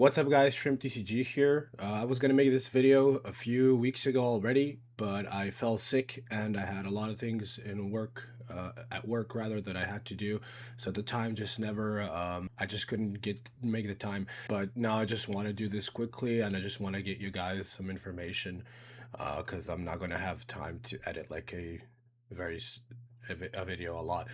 What's up guys, Shrimp TCG here. I was gonna make this video a few weeks ago already, but I fell sick and I had a lot of things in work, at work rather, that I had to do. So the time just never, I just couldn't make the time. But now I just want to do this quickly and I just want to get you guys some information, because I'm not gonna have time to edit like a video a lot.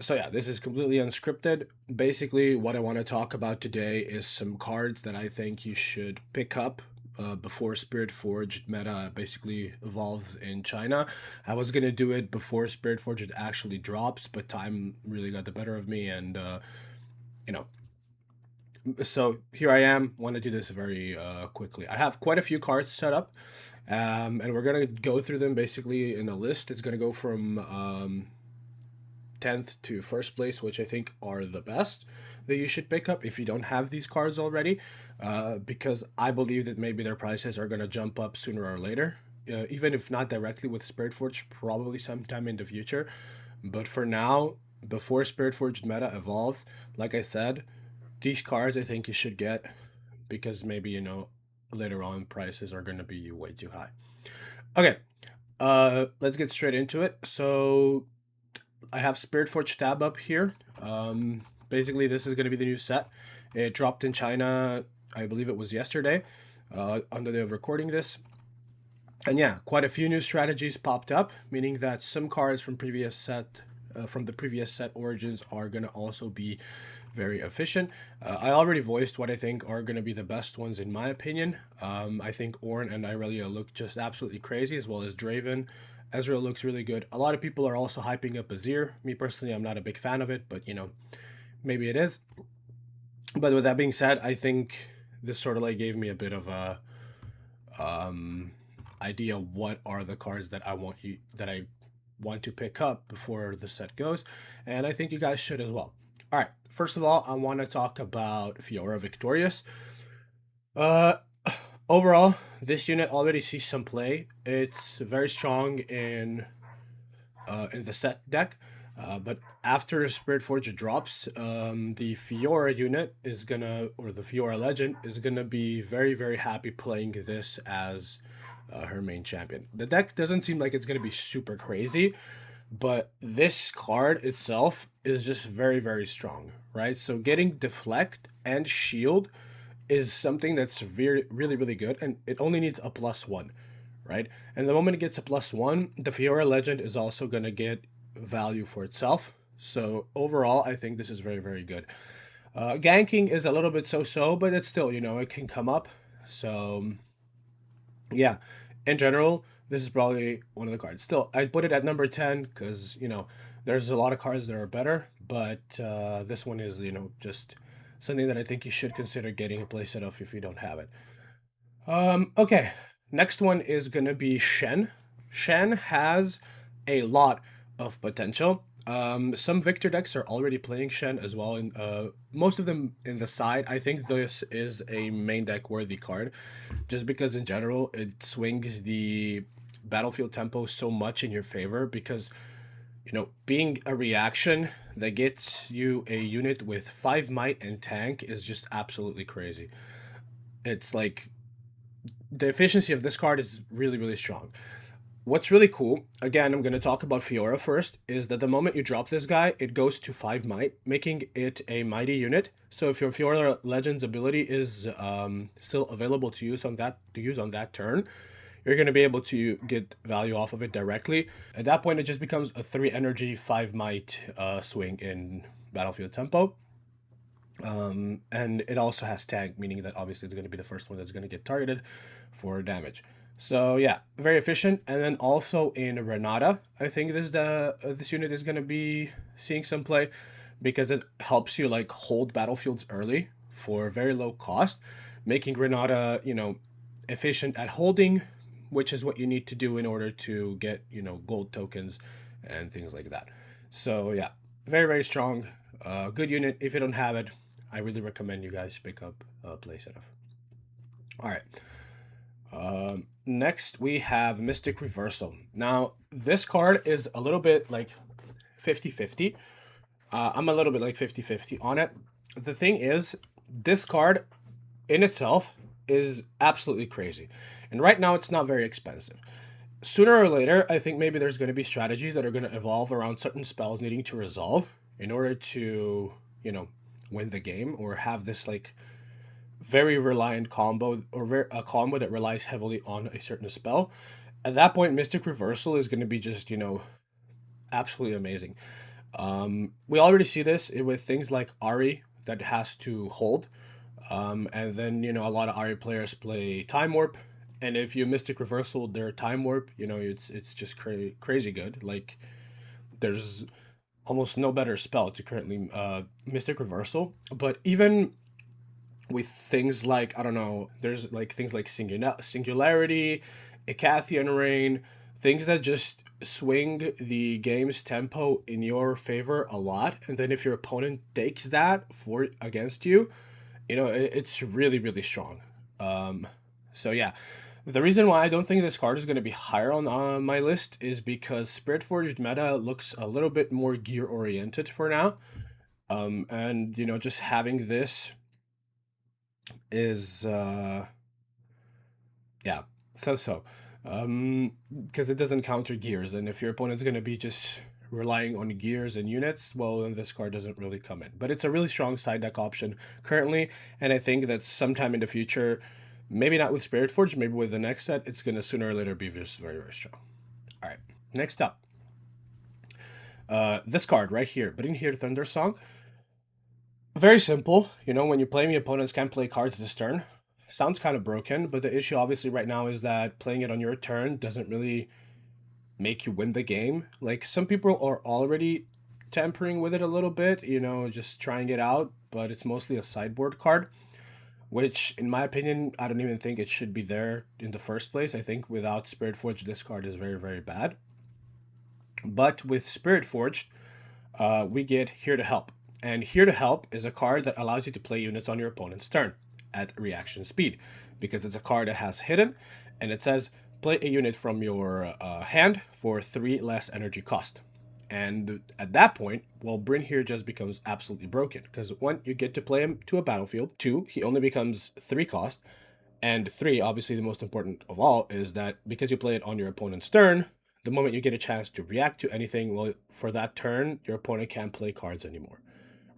So yeah, this is completely unscripted. Basically, what I want to talk about today is some cards that I think you should pick up before Spiritforged Meta basically evolves in China. I was gonna do it before Spiritforged actually drops, but time really got the better of me, and you know. So here I am. Want to do this very quickly. I have quite a few cards set up, and we're gonna go through them basically in a list. It's gonna go from 10th to first place, which I think are the best that you should pick up if you don't have these cards already, because I believe that maybe their prices are going to jump up sooner or later, even if not directly with Spiritforged, probably sometime in the future. But for now, before Spiritforged Meta evolves, like I said, these cards I think you should get, because maybe, later on prices are going to be way too high. Okay, let's get straight into it. So I have Spiritforged tab up here. Basically, this is going to be the new set. It dropped in China, I believe it was yesterday, on the day of recording this. And yeah, quite a few new strategies popped up, meaning that some cards from the previous set origins are going to also be very efficient. I already voiced what I think are going to be the best ones in my opinion. I think Ornn and Irelia look just absolutely crazy, as well as Draven. Ezreal looks really good. A lot of people are also hyping up Azir. Me personally, I'm not a big fan of it, but maybe it is. But with that being said, I think this sort of like gave me a bit of a idea what are the cards that I want to pick up before the set goes, and I think you guys should as well. All right, first of all, I want to talk about Fiora Victorious. Overall, this unit already sees some play. It's very strong in the set deck, but after Spiritforged drops, the Fiora unit is gonna, or the Fiora Legend is gonna be very, very happy playing this as her main champion. The deck doesn't seem like it's gonna be super crazy, but this card itself is just very, very strong, right? So getting Deflect and Shield is something that's really good, and it only needs a +1, right? And the moment it gets a +1, the Fiora Legend is also going to get value for itself. So overall, I think this is very, very good. Ganking is a little bit so-so, but it's still, it can come up. So yeah, in general, this is probably one of the cards. Still, I put it at number 10 because, there's a lot of cards that are better, but this one is, just something that I think you should consider getting a playset of if you don't have it. Okay, next one is gonna be Shen. Shen has a lot of potential. Some Victor decks are already playing Shen as well, and most of them in the side. I think this is a main deck worthy card, just because in general it swings the battlefield tempo so much in your favor, because being a reaction that gets you a unit with 5 might and tank is just absolutely crazy. It's like the efficiency of this card is really strong. What's really cool, again, I'm going to talk about Fiora first, is that the moment you drop this guy, it goes to 5 might, making it a mighty unit. So if your Fiora Legend's ability is still available to use on that turn, you're going to be able to get value off of it directly. At that point, it just becomes a 3 energy, 5 might swing in battlefield tempo. And it also has tank, meaning that obviously it's going to be the first one that's going to get targeted for damage. So yeah, very efficient. And then also in Renata, I think this unit is going to be seeing some play, because it helps you like hold battlefields early for very low cost, making Renata, efficient at holding, which is what you need to do in order to get, gold tokens and things like that. So yeah, very strong, good unit. If you don't have it, I really recommend you guys pick up a playset of. All right. Next we have Mystic Reversal. Now this card is a little bit like 50-50. I'm a little bit like 50-50 on it. The thing is, this card in itself is absolutely crazy. And right now it's not very expensive. Sooner or later, I think maybe there's going to be strategies that are going to evolve around certain spells needing to resolve in order to, you know, win the game or have this like very reliant combo or a combo that relies heavily on a certain spell. At that point, Mystic Reversal is going to be just, absolutely amazing. We already see this with things like Ari that has to hold. And then, a lot of Ari players play Time Warp. And if you Mystic Reversal their Time Warp, it's just crazy good. Like, there's almost no better spell to currently Mystic Reversal. But even with things like, I don't know, there's like things like Singularity, Icathian Rain, things that just swing the game's tempo in your favor a lot. And then if your opponent takes that for against you, it's really, really strong. So yeah, the reason why I don't think this card is going to be higher on my list is because Spiritforged Meta looks a little bit more gear oriented for now. And just having this is yeah, so because it doesn't counter gears, and if your opponent's going to be just relying on gears and units, well, then this card doesn't really come in. But it's a really strong side deck option currently, and I think that sometime in the future, maybe not with Spirit Forge, maybe with the next set, it's going to sooner or later be just very, very strong. All right, next up, this card right here, but in here, Thundersong. Very simple. When you play me, opponents can't play cards this turn. Sounds kind of broken, but the issue obviously right now is that playing it on your turn doesn't really make you win the game. Like, some people are already tampering with it a little bit, just trying it out, but it's mostly a sideboard card, which in my opinion, I don't even think it should be there in the first place. I think without Spirit Forge, this card is very, very bad. But with Spirit Forged, we get Here to Help. And Here to Help is a card that allows you to play units on your opponent's turn at reaction speed, because it's a card that has hidden, and it says play a unit from your hand for 3 less energy cost. And at that point, well, Bryn here just becomes absolutely broken, because 1, you get to play him to a battlefield. 2, he only becomes 3 cost. And 3, obviously the most important of all, is that because you play it on your opponent's turn, the moment you get a chance to react to anything, well, for that turn, your opponent can't play cards anymore.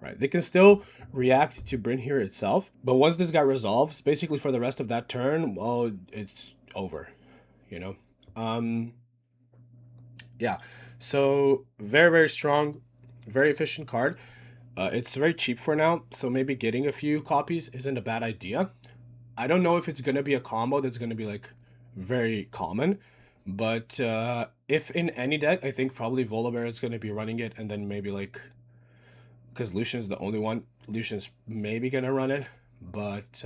Right? They can still react to Bryn here itself, but once this guy resolves, basically for the rest of that turn, well, it's over, you know? Yeah. So very, very strong, very efficient card. It's very cheap for now, so maybe getting a few copies isn't a bad idea. I don't know if it's gonna be a combo that's gonna be like very common, but if in any deck, I think probably Volibear is gonna be running it, and then maybe like, because Lucian's the only one, Lucian's maybe gonna run it, but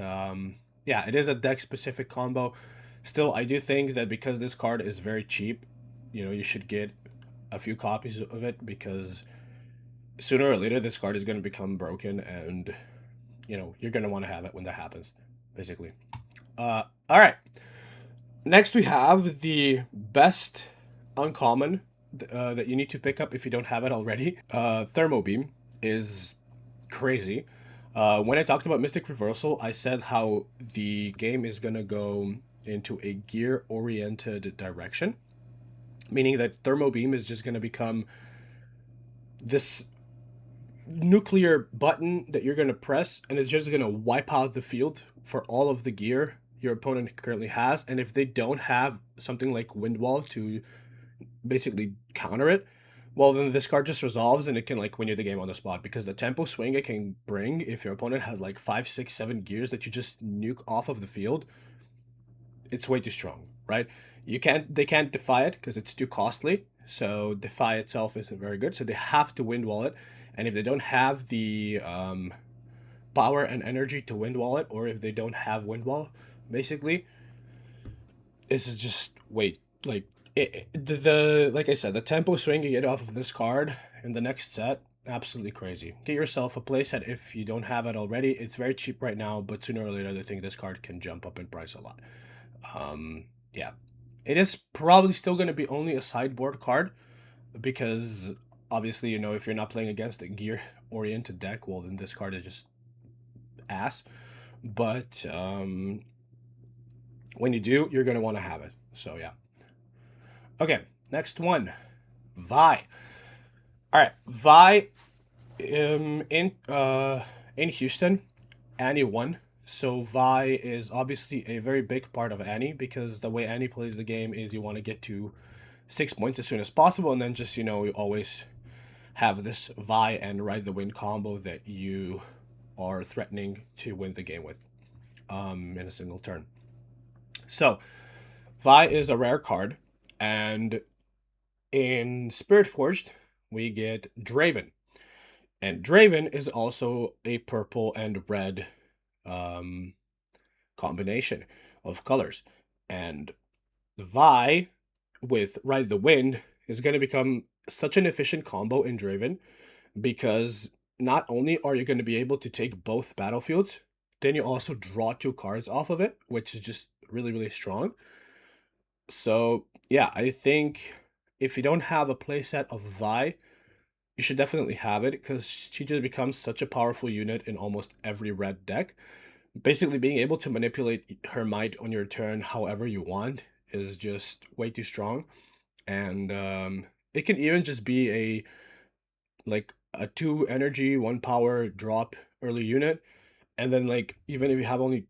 yeah, it is a deck specific combo. Still, I do think that because this card is very cheap, you should get a few copies of it, because sooner or later this card is going to become broken, and you're going to want to have it when that happens, basically. All right, next we have the best uncommon that you need to pick up if you don't have it already. Thermo Beam is crazy. When I talked about Mystic Reversal, I said how the game is going to go into a gear oriented direction, meaning that Thermo Beam is just going to become this nuclear button that you're going to press, and it's just going to wipe out the field for all of the gear your opponent currently has. And if they don't have something like Wind Wall to basically counter it, well, then this card just resolves and it can like win you the game on the spot, because the tempo swing it can bring, if your opponent has like 5, 6, 7 gears that you just nuke off of the field, it's way too strong, right? They can't defy it because it's too costly. So defy itself isn't very good. So they have to wind wall it, and if they don't have the power and energy to wind wall it, or if they don't have wind wall, basically, this is just wait like the like I said, the tempo swing you get off of this card in the next set, absolutely crazy. Get yourself a playset if you don't have it already. It's very cheap right now, but sooner or later, I think this card can jump up in price a lot. Yeah, it is probably still going to be only a sideboard card, because obviously, if you're not playing against a gear oriented deck, well, then this card is just ass. but when you do, you're going to want to have it. So yeah. Okay, next one, Vi. All right, Vi, in Houston, Annie won. So Vi is obviously a very big part of Annie, because the way Annie plays the game is you want to get to 6 points as soon as possible, and then just, you know, you always have this Vi and Ride the Wind combo that you are threatening to win the game with in a single turn. So Vi is a rare card, and in Spiritforged we get Draven. And Draven is also a purple and red um, combination of colors. And Vi with Ride the Wind is going to become such an efficient combo in Draven, because not only are you going to be able to take both battlefields, then you also draw 2 cards off of it, which is just really, really strong. So, yeah, I think if you don't have a playset of Vi, you should definitely have it, because she just becomes such a powerful unit in almost every red deck. Basically, being able to manipulate her might on your turn however you want is just way too strong. And it can even just be a 2 energy, 1 power drop early unit. And then, like, even if you have only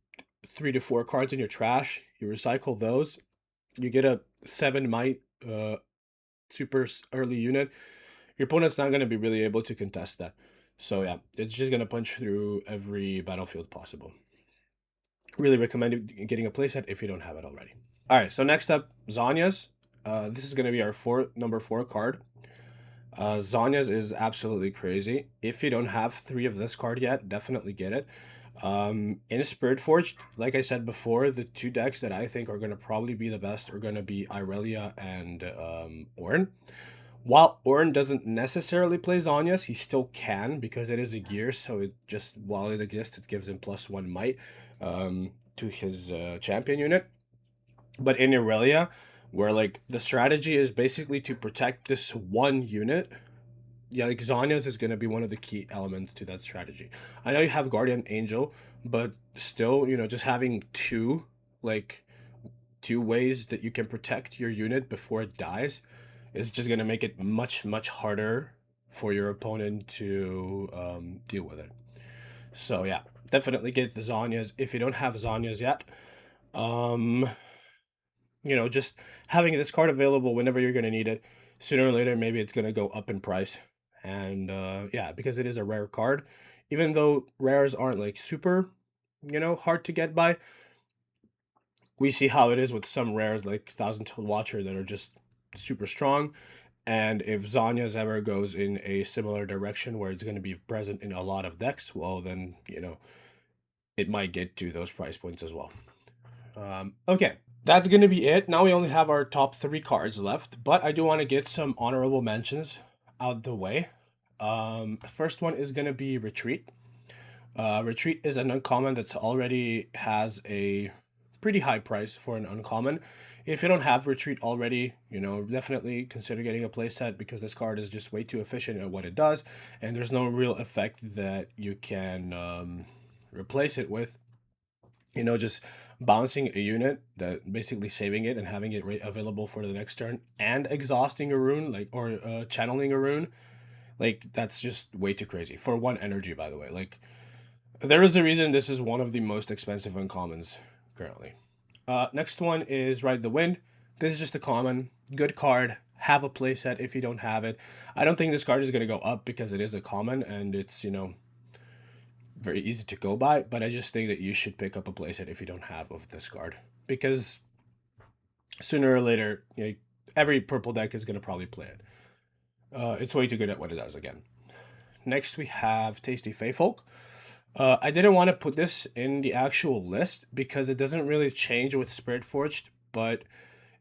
3 to 4 cards in your trash, you recycle those, you get a 7 might super early unit. Your opponent's not going to be really able to contest that. So yeah, it's just going to punch through every battlefield possible. Really recommend getting a playset if you don't have it already. All right, so next up, Zanya's. This is going to be our number 4 card. Zanya's is absolutely crazy. If you don't have 3 of this card yet, definitely get it. In Spiritforged, like I said before, the 2 decks that I think are going to probably be the best are going to be Irelia and Ornn. While Ornn doesn't necessarily play Zanya's, he still can, because it is a gear, so it just, while it exists, it gives him +1 might to his champion unit. But in Irelia, where like the strategy is basically to protect this one unit, yeah, like Zanya's is gonna be one of the key elements to that strategy. I know you have Guardian Angel, but still, you know, just having like two ways that you can protect your unit before it dies is just gonna make it much, much harder for your opponent to deal with it. So yeah, definitely get the Zanyas if you don't have Zanyas yet. Um, you know, just having this card available whenever you're going to need it. Sooner or later, maybe it's going to go up in price. And yeah, because it is a rare card, even though rares aren't like super, you know, hard to get by, we see how it is with some rares like Thousand Toed Watcher that are just super strong. And if Zanya's ever goes in a similar direction where it's going to be present in a lot of decks, well, then, you know, it might get to those price points as well. Okay, that's going to be it. Now we only have our top 3 cards left, but I do want to get some honorable mentions out the way. First one is going to be Retreat. Retreat is an uncommon that's already has a pretty high price for an uncommon. If you don't have Retreat already, you know, definitely consider getting a playset, because this card is just way too efficient at what it does, and there's no real effect that you can replace it with. You know, just bouncing a unit, that basically saving it and having it available for the next turn, and exhausting a rune, like, or channeling a rune, like, that's just way too crazy for 1 energy, by the way. Like, there is a reason this is one of the most expensive uncommons currently. Next one is Ride the Wind. This is just a common, good card. Have a playset if you don't have it. I don't think this card is going to go up because it is a common and it's, you know, very easy to go by, but I just think that you should pick up a playset if you don't have of this card, because sooner or later, you know, every purple deck is going to probably play it. It's way too good at what it does again. Next, we have Tasty Feyfolk. I didn't want to put this in the actual list because it doesn't really change with Spiritforged, but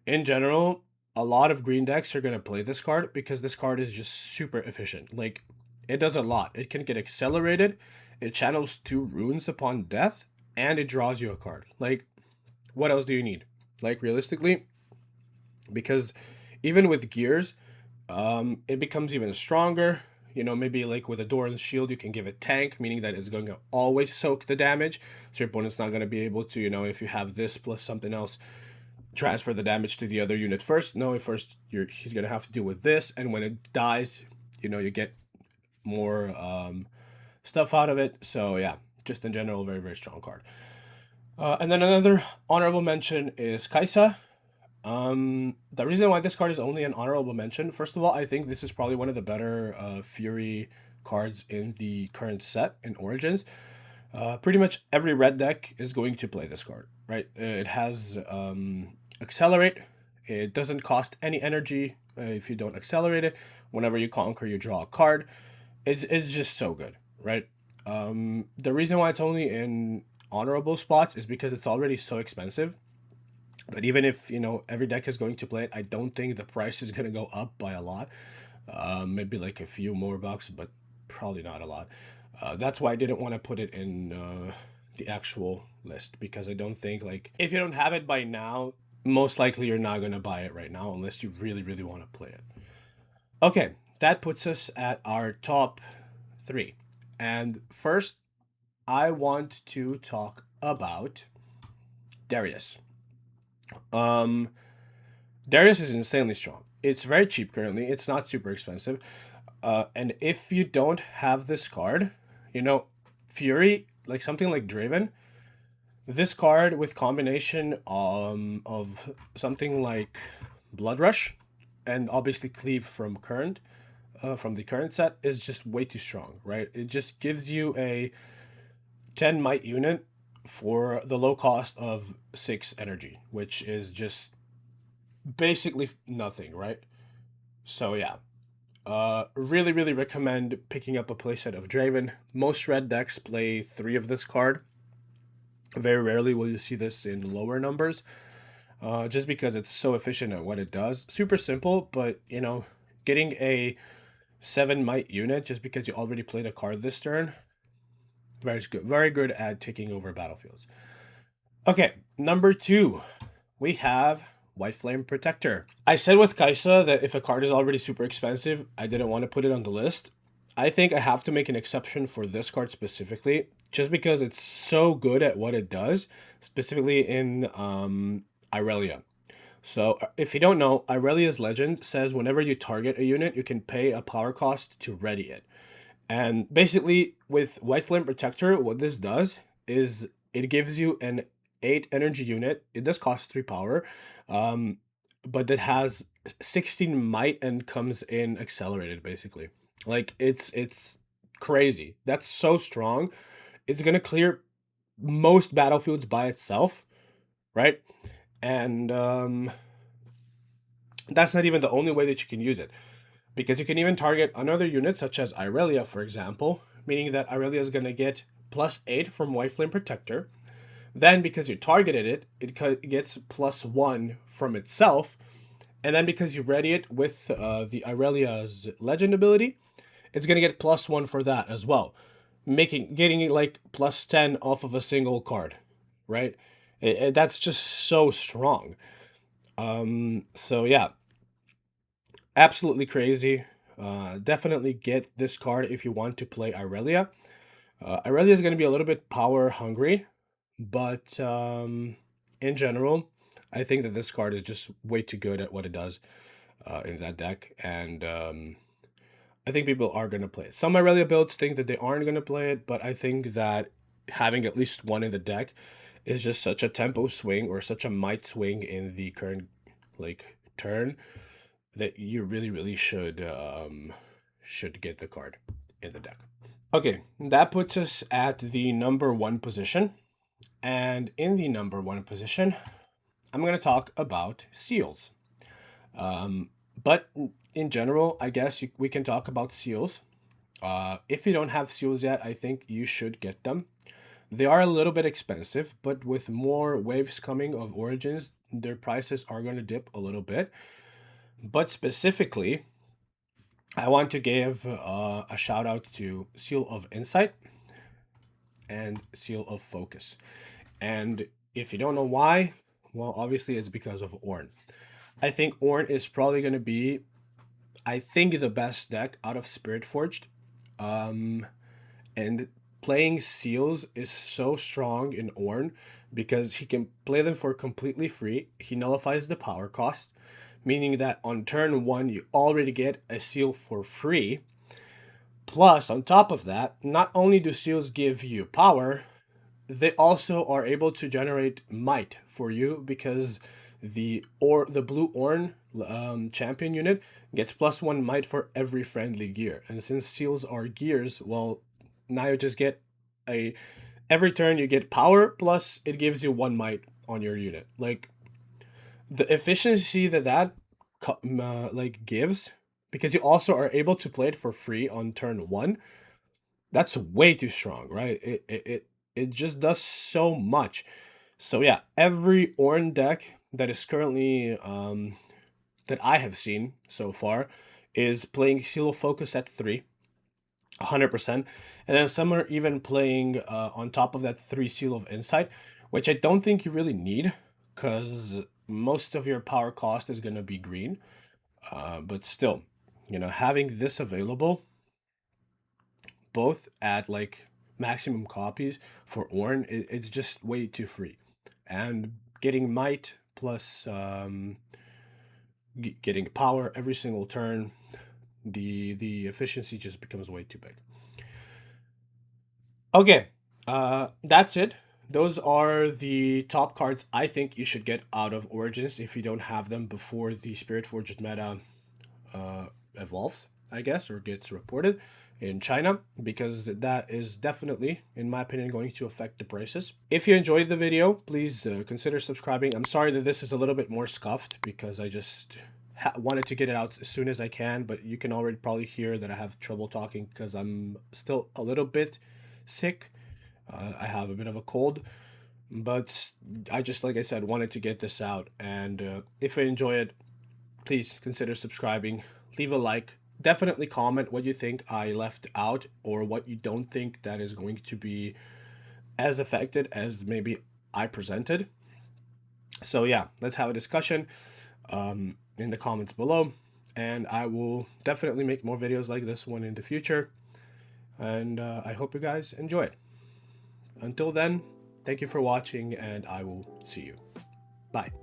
in general, a lot of green decks are going to play this card because this card is just super efficient. Like, it does a lot. It can get accelerated, it channels 2 runes upon death, and it draws you a card. Like, what else do you need? Like, realistically, because even with gears, it becomes even stronger. You know, maybe like with a Doran's shield, you can give it tank, meaning that it's going to always soak the damage. So your opponent's not going to be able to, you know, if you have this plus something else, transfer the damage to the other unit first. No, first he's going to have to deal with this. And when it dies, you know, you get more stuff out of it. So yeah, just in general, very, very strong card. And then another honorable mention is Kaisa. The reason why this card is only an honorable mention, first of all, I think this is probably one of the better Fury cards in the current set in Origins. Pretty much every red deck is going to play this card, right? It has Accelerate. It doesn't cost any energy if you don't accelerate it. Whenever you conquer, you draw a card. It's just so good, right? The reason why it's only in honorable spots is because it's already so expensive. But even if, you know, every deck is going to play it, I don't think the price is going to go up by a lot. Maybe like a few more bucks, but probably not a lot. That's why I didn't want to put it in the actual list, because I don't think, like, if you don't have it by now, most likely you're not going to buy it right now unless you really, really want to play it. Okay, that puts us at our top 3. And first, I want to talk about Darius. Darius is insanely strong. It's very cheap currently. It's not super expensive. And if you don't have this card, you know, Fury, like something like Draven, this card with combination of something like Blood Rush and obviously Cleave from the current set is just way too strong, right? It just gives you a 10 might unit for the low cost of 6 energy, which is just basically nothing, right? So yeah, really, really recommend picking up a playset of Draven. Most red decks play 3 of this card. Very rarely will you see this in lower numbers, just because it's so efficient at what it does. Super simple, but, you know, getting a 7 might unit just because you already played a card this turn, very good at taking over battlefields. Okay, number 2, we have Whiteflame Protector. I said with Kaisa that if a card is already super expensive, I didn't want to put it on the list. I think I have to make an exception for this card specifically, just because it's so good at what it does, specifically in Irelia. So if you don't know, Irelia's legend says whenever you target a unit, you can pay a power cost to ready it. And basically with Whiteflame Protector, what this does is it gives you an 8 energy unit. It does cost 3 power, but it has 16 might and comes in accelerated, basically. Like, it's crazy. That's so strong. It's gonna clear most battlefields by itself, right? And that's not even the only way that you can use it, because you can even target another unit such as Irelia, for example, meaning that Irelia is gonna get +8 from Whiteflame Protector. Then, because you targeted it, it gets +1 from itself. And then because you ready it with the Irelia's legend ability, it's going to get +1 for that as well. Getting it like +10 off of a single card, right? That's just so strong. So yeah, absolutely crazy. Definitely get this card if you want to play Irelia. Irelia is going to be a little bit power hungry, but in general, I think that this card is just way too good at what it does in that deck. And I think people are going to play it. Some Irelia builds think that they aren't going to play it, but I think that having at least one in the deck is just such a tempo swing or such a might swing in the current like turn that you really, really should get the card in the deck. Okay, that puts us at the number 1 position. And in the number 1 position, I'm going to talk about seals. But in general, I guess we can talk about seals. If you don't have seals yet, I think you should get them. They are a little bit expensive, but with more waves coming of Origins, their prices are going to dip a little bit. But specifically, I want to give a shout out to Seal of Insight and Seal of Focus. And if you don't know why, well, obviously it's because of Ornn. I think Ornn is probably going to be I think, the best deck out of Spiritforged. And playing seals is so strong in Ornn because he can play them for completely free. He nullifies the power cost, meaning that on turn one you already get a seal for free. Plus, on top of that, not only do seals give you power, they also are able to generate might for you because the blue Ornn champion unit gets +1 might for every friendly gear. And since seals are gears, well, now you just get a every turn you get power plus it gives you 1 might on your unit. Like the efficiency that gives, because you also are able to play it for free on turn one. That's way too strong, right? It just does so much. So yeah, every Ornn deck that is currently that I have seen so far is playing Seal Focus at 3, 100%. And then some are even playing on top of that 3 Seal of Insight, which I don't think you really need because most of your power cost is going to be green. But still, having this available both at like maximum copies for Ornn, it's just way too free. And getting might plus getting power every single turn, the efficiency just becomes way too big. Okay, that's it. Those are the top cards I think you should get out of Origins if you don't have them before the Spiritforged meta evolves, I guess, or gets reported in China, because that is definitely, in my opinion, going to affect the prices. If you enjoyed the video, please consider subscribing. I'm sorry that this is a little bit more scuffed because I just wanted to get it out as soon as I can, but you can already probably hear that I have trouble talking because I'm still a little bit sick. I have a bit of a cold, but I just, like I said, wanted to get this out. And if you enjoy it, please consider subscribing, leave a like, definitely comment what you think I left out or what you don't think that is going to be as affected as maybe I presented. So yeah, let's have a discussion in the comments below, and I will definitely make more videos like this one in the future, and I hope you guys enjoy it. Until then, thank you for watching, and I will see you. Bye.